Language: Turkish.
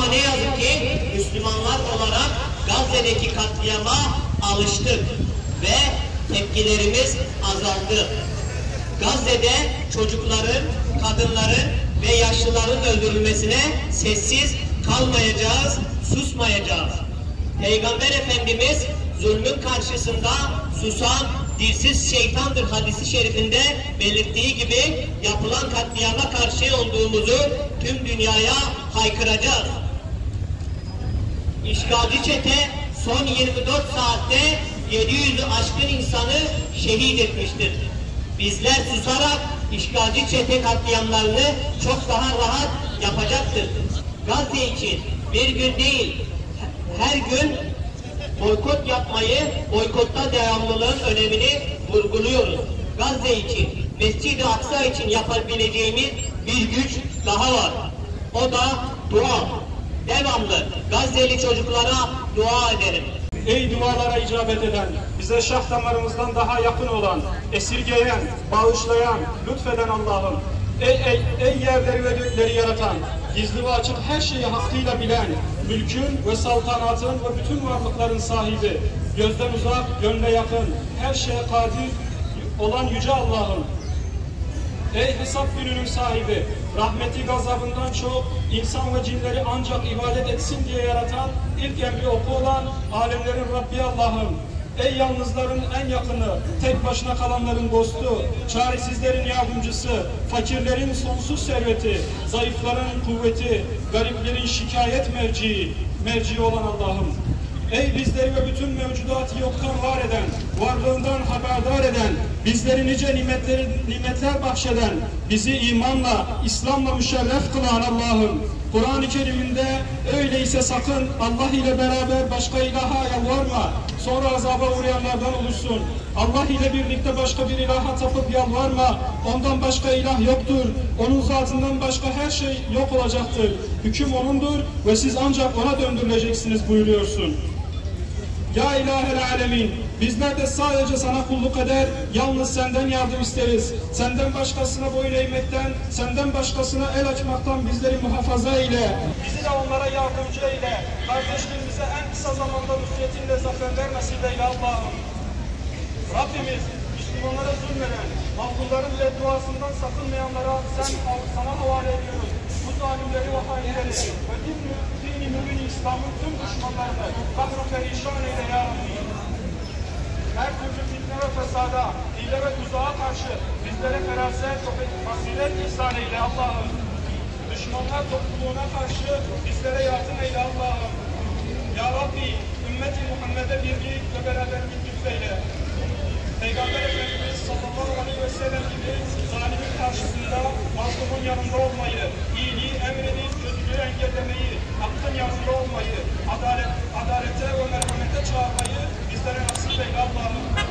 Ama ne yazık ki Müslümanlar olarak Gazze'deki katliama alıştık ve tepkilerimiz azaldı. Gazze'de çocukların, kadınların ve yaşlıların öldürülmesine sessiz kalmayacağız, susmayacağız. Peygamber Efendimiz zulmün karşısında susan dilsiz şeytandır hadisi şerifinde belirttiği gibi yapılan katliama karşı olduğumuzu tüm dünyaya haykıracağız. İşgalci çete son 24 saatte 700'ü aşkın insanı şehit etmiştir. Bizler susarak işgalci çete katliamlarını çok daha rahat yapacaktır. Gazze için bir gün değil, her gün boykot yapmayı, boykotta devamlılığın önemini vurguluyoruz. Gazze için, Mescid-i Aksa için yapabileceğimiz bir güç daha var. O da dua. Devamlı Gazze'li çocuklara dua edelim. Ey dualara icabet eden, bize şah damarımızdan daha yakın olan, esirgeyen, bağışlayan, lütfeden Allah'ım. Ey yerleri ve gökleri yaratan, gizli ve açık her şeyi hakkıyla bilen, mülkün ve saltanatın ve bütün varlıkların sahibi, gözden uzak, gönle yakın, her şeye kadir olan yüce Allah'ım. Ey hesap gününün sahibi, rahmeti gazabından çok, insan ve cinleri ancak ibadet etsin diye yaratan, ilk emri oku olan, alemlerin Rabbi Allah'ım. Ey yalnızların en yakını, tek başına kalanların dostu, çaresizlerin yardımcısı, fakirlerin sonsuz serveti, zayıfların kuvveti, gariplerin şikayet merci olan Allah'ım. Ey bizleri ve bütün mevcudatı yoktan var eden, varlığından haberdar eden, bizleri nice nimetler bahşeden, bizi imanla, İslam'la müşerref kılan Allah'ım. Kur'an-ı Kerim'inde öyleyse sakın Allah ile beraber başka ilaha yalvarma, sonra azaba uğrayanlardan olursun. Allah ile birlikte başka bir ilaha tapıp yalvarma, ondan başka ilah yoktur, onun zatından başka her şey yok olacaktır. Hüküm O'nundur ve siz ancak O'na döndürüleceksiniz buyuruyorsun. Ya ilahel alemin, bizler de sadece sana kulluk eder, yalnız senden yardım isteriz. Senden başkasına boyun eğmekten, senden başkasına el açmaktan bizleri muhafaza eyle. Bizi de onlara yardımcı eyle. Kardeşliğimize en kısa zamanda nusretinle zaferler nasip eyle Allah'ım. Rabbimiz, Müslümanlara zulmeden, mahkumların bedduasından sakınmayanlara sana havale ediyoruz. Bu zalimleri ve hainleri ve dini mümin İslam'ın tüm düşmanlarını kahru perişan eyle ya Rabbi. Her türlü fitne ve fesada, hile ve tuzağa karşı bizlere feraset ve basiret ihsan eyle Allah'ım. Düşmanlar topluluğuna karşı bizlere yardım eyle Allah'ım. Ya Rabbi, ümmeti Muhammed'e birlik ve beraberlik lütfeyle. Peygamber Efendimiz sallallahu aleyhi ve sellem gibi zalimin karşısında mazlumun yanında olmayı, iyiliği emredip kötülüğü engellemeyi, hakkın yanında olmayı, adalete ve merhamete çağırmayı bizlere nasip eyle Allah'ım.